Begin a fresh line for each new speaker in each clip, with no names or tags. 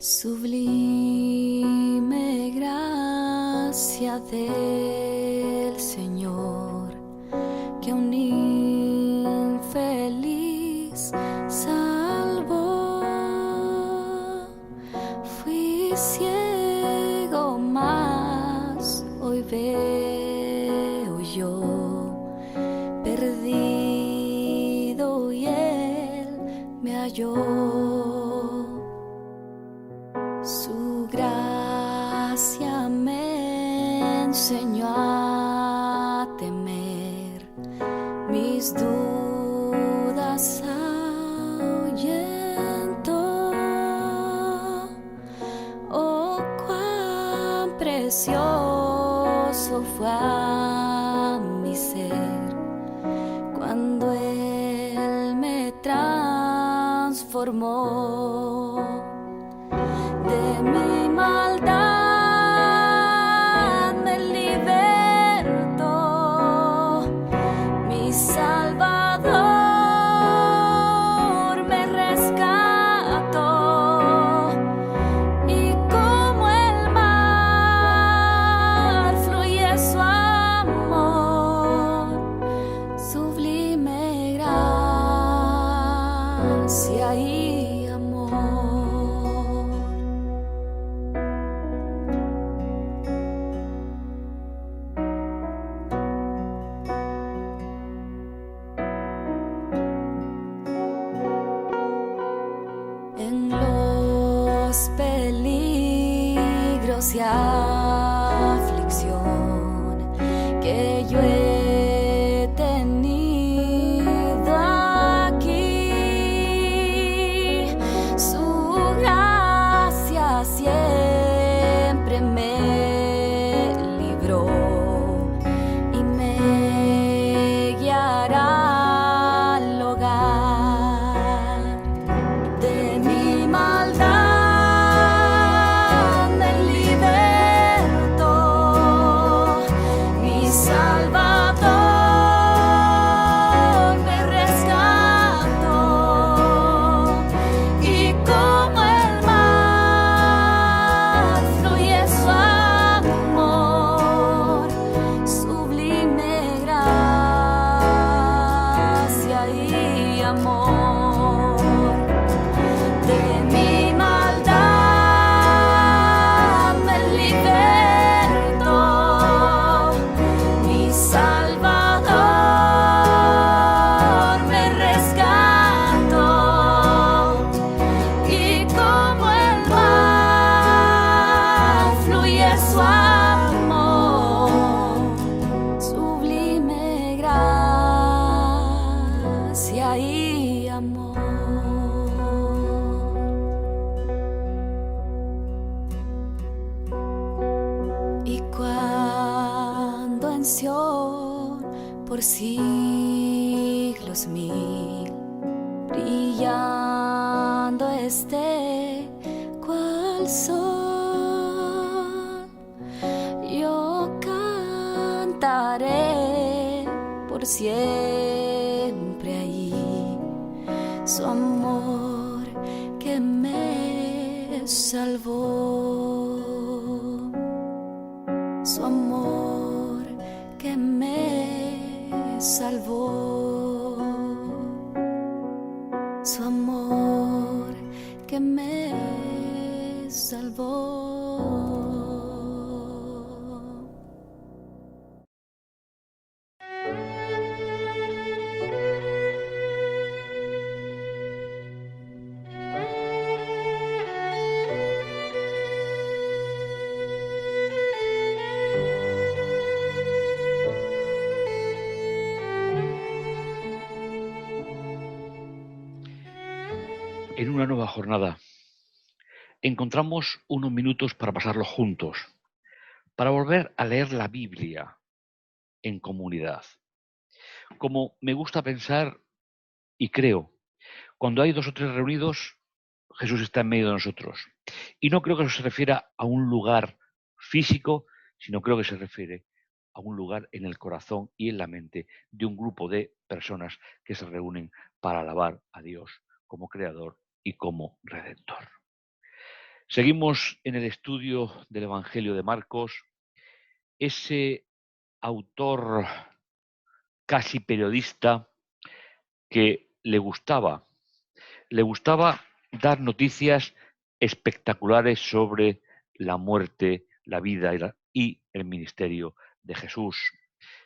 Sublime gracia del Señor, que un infeliz salvó. Fui ciego, mas hoy veo yo, perdido y Él me halló. Su gracia me enseñó a temer, mis dudas ahuyentó. Oh, cuán precioso fue a mi ser cuando Él me transformó. De mi maldad me libertó, mi Salvador me rescató, y como el mar fluye su amor, sublime gracia y amor. En los peligros y aflicción que yo he tenido aquí, su gracia siempre me libró y me guiará al hogar. De mi maldad me libertó, mi Salvador me rescató, y como el mar fluye su amor, sublime gracia y amor. De mi maldad me libertó, mi Salvador me rescató, y como el mar fluye su amor, sublime gracia y amor. Y cuando en Sión por siglos mil brillando esté cual sol, yo cantaré por siempre ahí su amor que me salvó, su amor que me salvó, su amor que me salvó.
En una nueva jornada encontramos unos minutos para pasarlo juntos, para volver a leer la Biblia en comunidad. Como me gusta pensar y creo, cuando hay dos o tres reunidos, Jesús está en medio de nosotros. Y no creo que eso se refiera a un lugar físico, sino creo que se refiere a un lugar en el corazón y en la mente de un grupo de personas que se reúnen para alabar a Dios como Creador y como Redentor. Seguimos en el estudio del Evangelio de Marcos, ese autor casi periodista que le gustaba dar noticias espectaculares sobre la muerte, la vida y el ministerio de Jesús.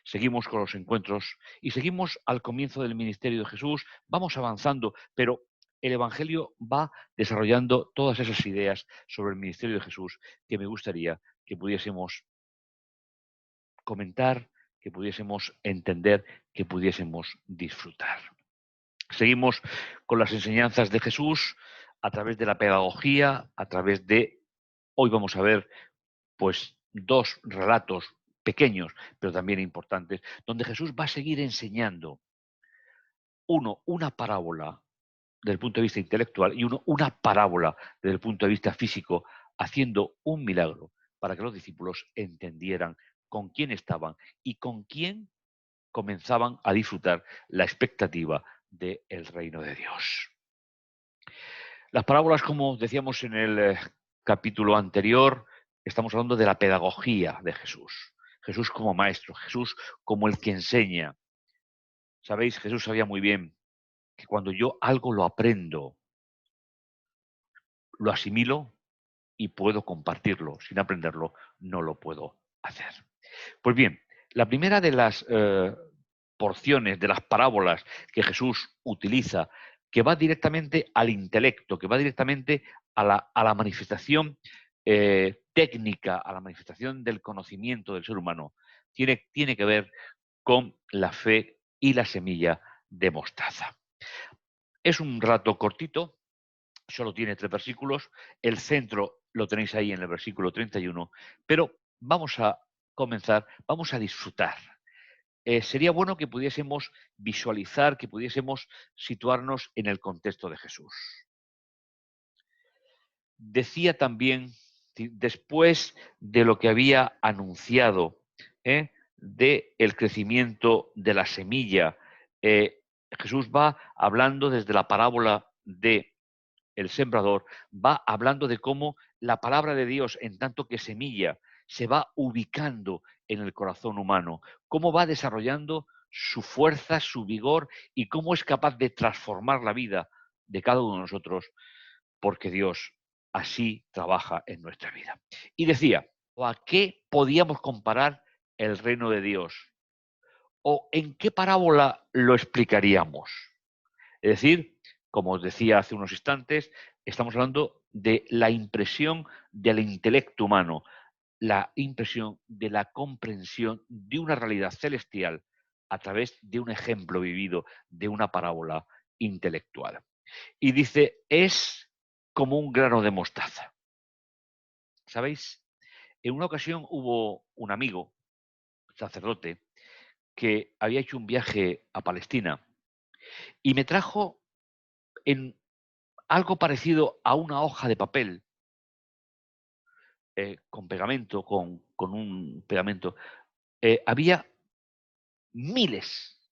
Seguimos con los encuentros y seguimos al comienzo del ministerio de Jesús, vamos avanzando, pero el Evangelio va desarrollando todas esas ideas sobre el ministerio de Jesús que me gustaría que pudiésemos comentar, que pudiésemos entender, que pudiésemos disfrutar. Seguimos con las enseñanzas de Jesús a través de la pedagogía, a través de, hoy vamos a ver, pues dos relatos pequeños, pero también importantes, donde Jesús va a seguir enseñando, uno, una parábola desde el punto de vista intelectual y uno, una parábola desde el punto de vista físico, haciendo un milagro para que los discípulos entendieran con quién estaban y con quién comenzaban a disfrutar la expectativa del reino de Dios. Las parábolas, como decíamos en el capítulo anterior, estamos hablando de la pedagogía de Jesús. Jesús como maestro, Jesús como el que enseña. Sabéis, Jesús sabía muy bien que cuando yo algo lo aprendo, lo asimilo y puedo compartirlo. Sin aprenderlo, no lo puedo hacer. Pues bien, la primera de las porciones, de las parábolas que Jesús utiliza, que va directamente al intelecto, que va directamente a la manifestación técnica, a la manifestación del conocimiento del ser humano, tiene que ver con la fe y la semilla de mostaza. Es un relato cortito, solo tiene 3 versículos, el centro lo tenéis ahí en el versículo 31, pero vamos a comenzar, vamos a disfrutar. Sería bueno que pudiésemos visualizar, que pudiésemos situarnos en el contexto de Jesús. Decía también, después de lo que había anunciado, del crecimiento de la semilla, Jesús va hablando desde la parábola de el sembrador, va hablando de cómo la palabra de Dios, en tanto que semilla, se va ubicando en el corazón humano, cómo va desarrollando su fuerza, su vigor y cómo es capaz de transformar la vida de cada uno de nosotros, porque Dios así trabaja en nuestra vida. Y decía, ¿a qué podíamos comparar el reino de Dios? ¿O en qué parábola lo explicaríamos? Es decir, como os decía hace unos instantes, estamos hablando de la impresión del intelecto humano, la impresión de la comprensión de una realidad celestial a través de un ejemplo vivido, de una parábola intelectual. Y dice, es como un grano de mostaza. ¿Sabéis? En una ocasión hubo un amigo, sacerdote, que había hecho un viaje a Palestina y me trajo en algo parecido a una hoja de papel con pegamento, con un pegamento, había miles,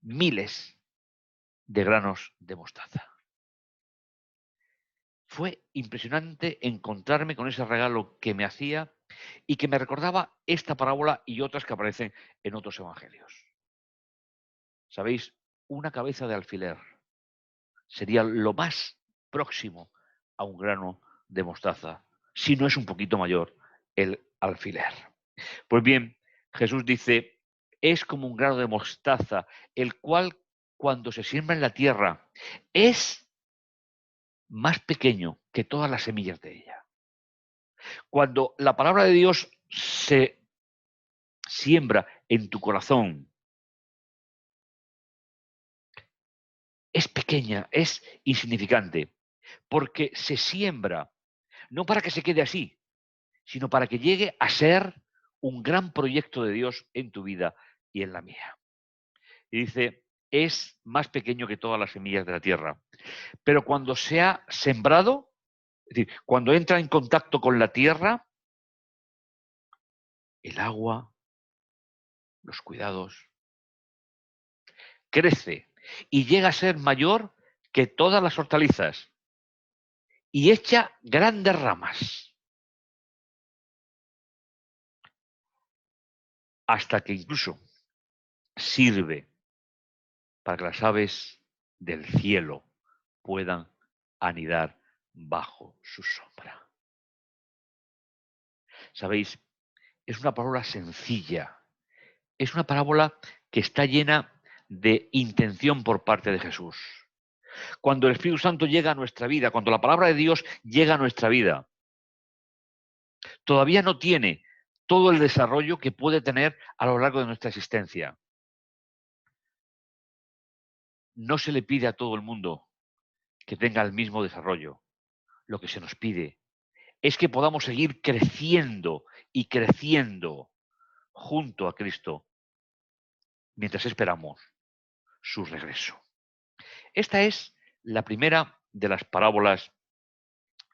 miles de granos de mostaza. Fue impresionante encontrarme con ese regalo que me hacía y que me recordaba esta parábola y otras que aparecen en otros evangelios. ¿Sabéis? Una cabeza de alfiler sería lo más próximo a un grano de mostaza, si no es un poquito mayor el alfiler. Pues bien, Jesús dice, es como un grano de mostaza, el cual cuando se siembra en la tierra es más pequeño que todas las semillas de ella. Cuando la palabra de Dios se siembra en tu corazón, es pequeña, es insignificante, porque se siembra no para que se quede así, sino para que llegue a ser un gran proyecto de Dios en tu vida y en la mía. Y dice, es más pequeño que todas las semillas de la tierra. Pero cuando se ha sembrado, es decir, cuando entra en contacto con la tierra, el agua, los cuidados, crece y llega a ser mayor que todas las hortalizas y echa grandes ramas, hasta que incluso sirve para que las aves del cielo puedan anidar bajo su sombra. ¿Sabéis? Es una parábola sencilla, es una parábola que está llena de intención por parte de Jesús. Cuando el Espíritu Santo llega a nuestra vida, cuando la palabra de Dios llega a nuestra vida, todavía no tiene todo el desarrollo que puede tener a lo largo de nuestra existencia. No se le pide a todo el mundo que tenga el mismo desarrollo. Lo que se nos pide es que podamos seguir creciendo y creciendo junto a Cristo mientras esperamos su regreso. Esta es la primera de las parábolas,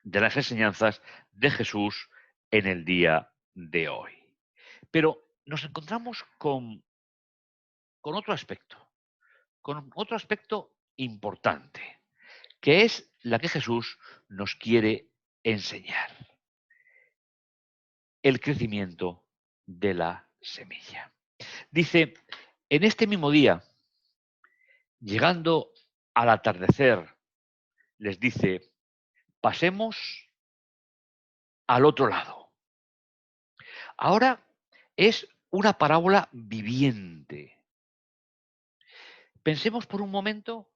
de las enseñanzas de Jesús en el día de hoy. Pero nos encontramos con otro aspecto importante, que es la que Jesús nos quiere enseñar: el crecimiento de la semilla. Dice, en este mismo día, llegando al atardecer, les dice, pasemos al otro lado. Ahora es una parábola viviente. Pensemos por un momento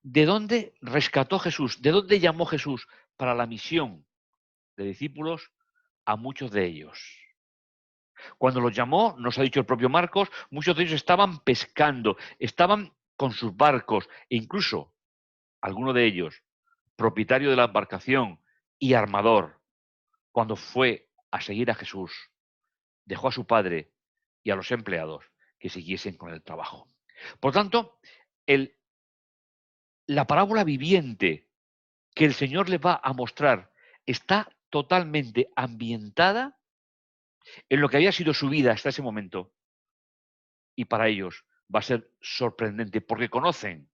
de dónde rescató Jesús, de dónde llamó Jesús para la misión de discípulos a muchos de ellos. Cuando los llamó, nos ha dicho el propio Marcos, muchos de ellos estaban pescando, estaban con sus barcos e incluso alguno de ellos, propietario de la embarcación y armador, cuando fue a seguir a Jesús, dejó a su padre y a los empleados que siguiesen con el trabajo. Por tanto, la parábola viviente que el Señor les va a mostrar está totalmente ambientada en lo que había sido su vida hasta ese momento. Y para ellos va a ser sorprendente porque conocen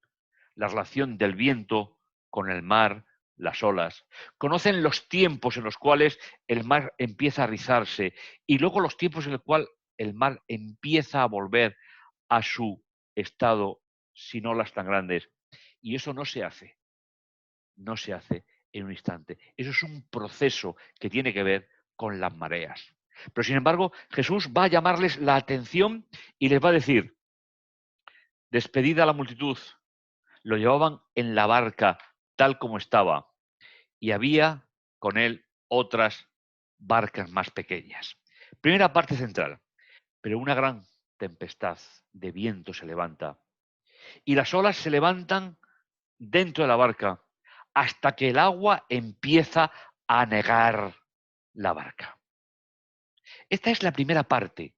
la relación del viento con el mar, las olas. Conocen los tiempos en los cuales el mar empieza a rizarse y luego los tiempos en los cuales el mar empieza a volver a su estado sin olas tan grandes. Y eso no se hace en un instante. Eso es un proceso que tiene que ver con las mareas. Pero sin embargo, Jesús va a llamarles la atención y les va a decir, despedida la multitud, lo llevaban en la barca tal como estaba y había con él otras barcas más pequeñas. Primera parte central, pero una gran tempestad de viento se levanta y las olas se levantan dentro de la barca hasta que el agua empieza a anegar la barca. Esta es la primera parte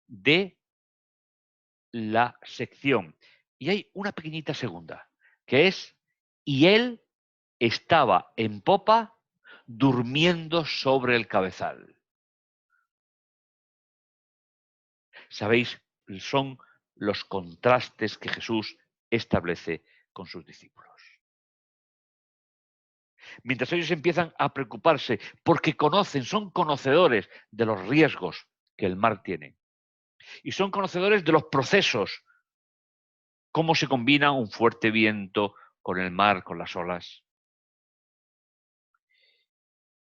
de la sección. Y hay una pequeñita segunda, que es, y él estaba en popa durmiendo sobre el cabezal. ¿Sabéis? Son los contrastes que Jesús establece con sus discípulos. Mientras ellos empiezan a preocuparse porque son conocedores de los riesgos que el mar tiene. Y son conocedores de los procesos, cómo se combina un fuerte viento con el mar, con las olas.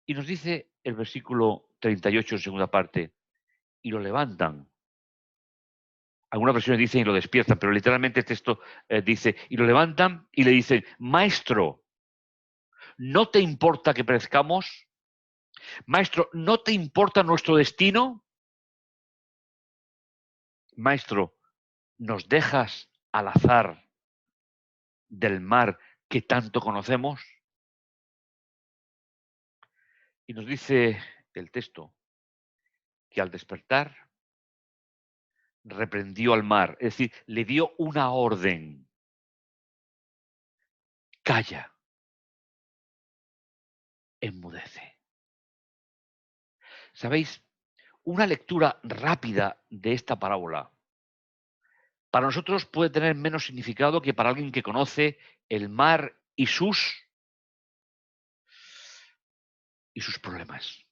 Y nos dice el versículo 38 en segunda parte, y lo levantan. Algunas versiones dicen y lo despiertan, pero literalmente el texto dice, y lo levantan y le dicen, Maestro, ¿no te importa que perezcamos? Maestro, ¿no te importa nuestro destino? Maestro, ¿nos dejas al azar del mar que tanto conocemos? Y nos dice el texto que al despertar reprendió al mar, es decir, le dio una orden. Calla, enmudece. ¿Sabéis? Una lectura rápida de esta parábola para nosotros puede tener menos significado que para alguien que conoce el mar y sus y sus problemas.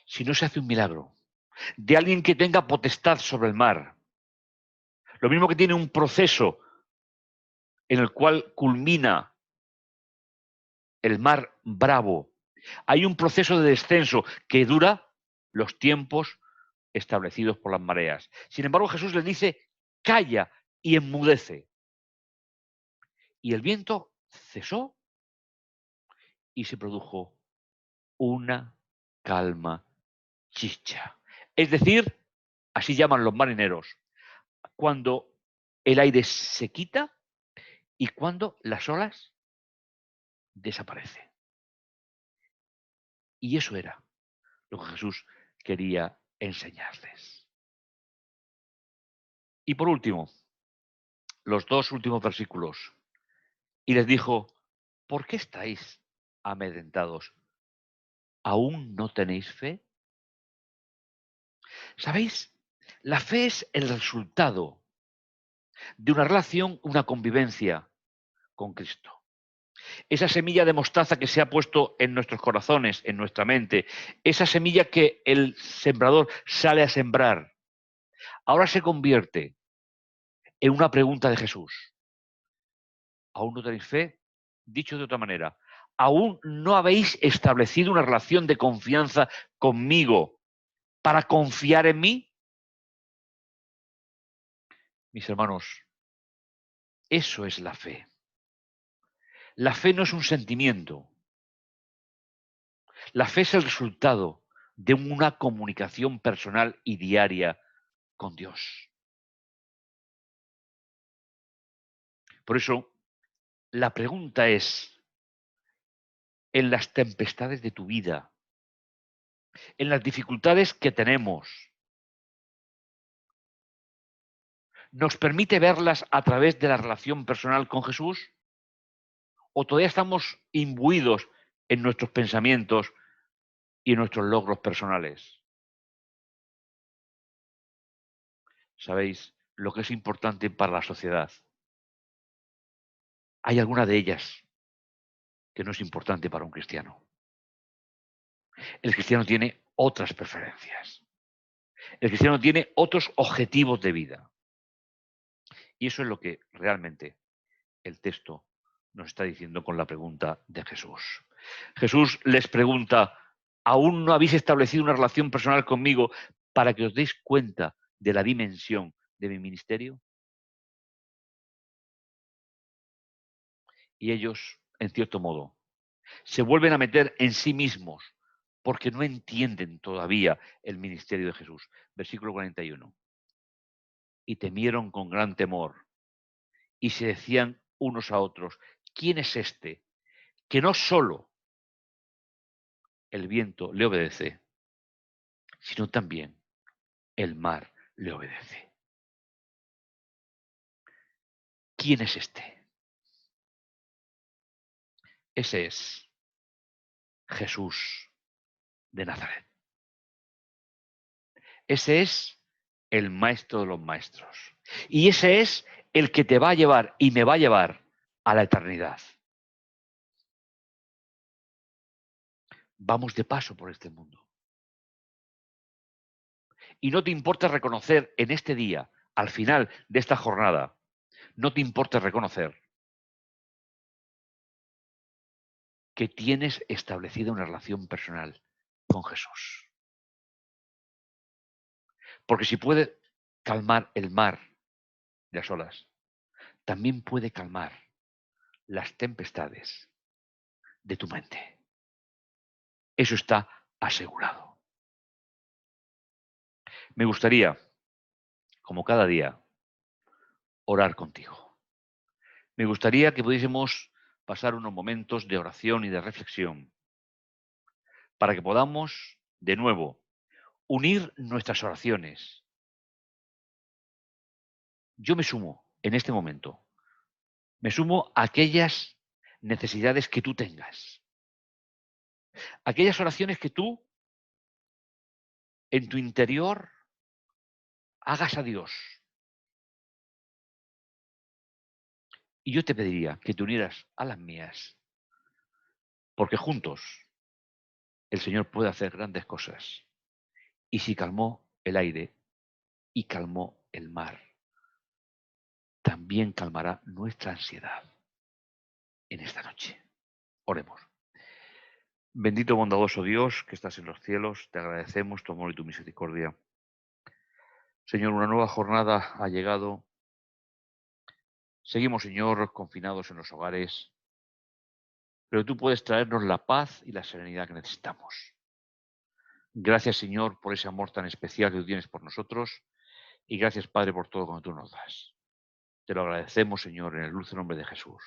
Si no se hace un milagro de alguien que tenga potestad sobre el mar, lo mismo que tiene un proceso en el cual culmina el mar Bravo, hay un proceso de descenso que dura los tiempos establecidos por las mareas. Sin embargo, Jesús les dice, calla y enmudece. Y el viento cesó y se produjo una calma chicha. Es decir, así llaman los marineros, cuando el aire se quita y cuando las olas desaparecen. Y eso era lo que Jesús quería enseñarles. Y por último, los dos últimos versículos. Y les dijo, ¿por qué estáis amedrentados? ¿Aún no tenéis fe? ¿Sabéis? La fe es el resultado de una relación, una convivencia con Cristo. Esa semilla de mostaza que se ha puesto en nuestros corazones, en nuestra mente, esa semilla que el sembrador sale a sembrar, ahora se convierte en una pregunta de Jesús. ¿Aún no tenéis fe? Dicho de otra manera, ¿aún no habéis establecido una relación de confianza conmigo para confiar en mí? Mis hermanos, eso es la fe. La fe no es un sentimiento. La fe es el resultado de una comunicación personal y diaria con Dios. Por eso, la pregunta es, en las tempestades de tu vida, en las dificultades que tenemos, ¿nos permite verlas a través de la relación personal con Jesús? ¿O todavía estamos imbuidos en nuestros pensamientos y en nuestros logros personales? ¿Sabéis lo que es importante para la sociedad? Hay alguna de ellas que no es importante para un cristiano. El cristiano tiene otras preferencias. El cristiano tiene otros objetivos de vida. Y eso es lo que realmente el texto nos está diciendo con la pregunta de Jesús. Jesús les pregunta, ¿aún no habéis establecido una relación personal conmigo para que os deis cuenta de la dimensión de mi ministerio? Y ellos, en cierto modo, se vuelven a meter en sí mismos porque no entienden todavía el ministerio de Jesús. Versículo 41. Y temieron con gran temor y se decían unos a otros, ¿quién es este que no solo el viento le obedece, sino también el mar le obedece? ¿Quién es este? Ese es Jesús de Nazaret. Ese es el maestro de los maestros. Y ese es el que te va a llevar y me va a llevar a la eternidad. Vamos de paso por este mundo. Y no te importa reconocer en este día, al final de esta jornada, no te importa reconocer que tienes establecida una relación personal con Jesús. Porque si puede calmar el mar de las olas, también puede calmar las tempestades de tu mente. Eso está asegurado. Me gustaría, como cada día, orar contigo. Me gustaría que pudiésemos pasar unos momentos de oración y de reflexión para que podamos, de nuevo, unir nuestras oraciones. Yo me sumo en este momento, me sumo a aquellas necesidades que tú tengas, aquellas oraciones que tú en tu interior hagas a Dios. Y yo te pediría que te unieras a las mías porque juntos el Señor puede hacer grandes cosas. Y si calmó el aire y calmó el mar, también calmará nuestra ansiedad en esta noche. Oremos. Bendito bondadoso Dios que estás en los cielos, te agradecemos tu amor y tu misericordia. Señor, una nueva jornada ha llegado. Seguimos, Señor, confinados en los hogares, pero tú puedes traernos la paz y la serenidad que necesitamos. Gracias, Señor, por ese amor tan especial que tú tienes por nosotros y gracias, Padre, por todo lo que tú nos das. Te lo agradecemos, Señor, en el dulce nombre de Jesús.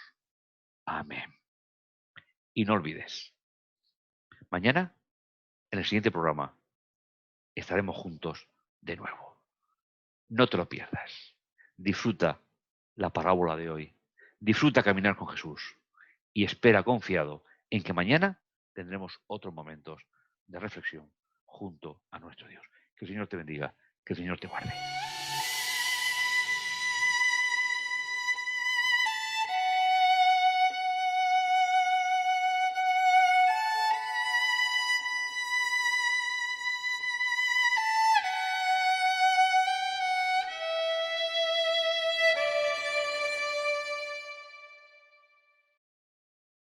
Amén. Y no olvides, mañana, en el siguiente programa, estaremos juntos de nuevo. No te lo pierdas. Disfruta la parábola de hoy. Disfruta caminar con Jesús. Y espera confiado en que mañana tendremos otros momentos de reflexión junto a nuestro Dios. Que el Señor te bendiga, que el Señor te guarde.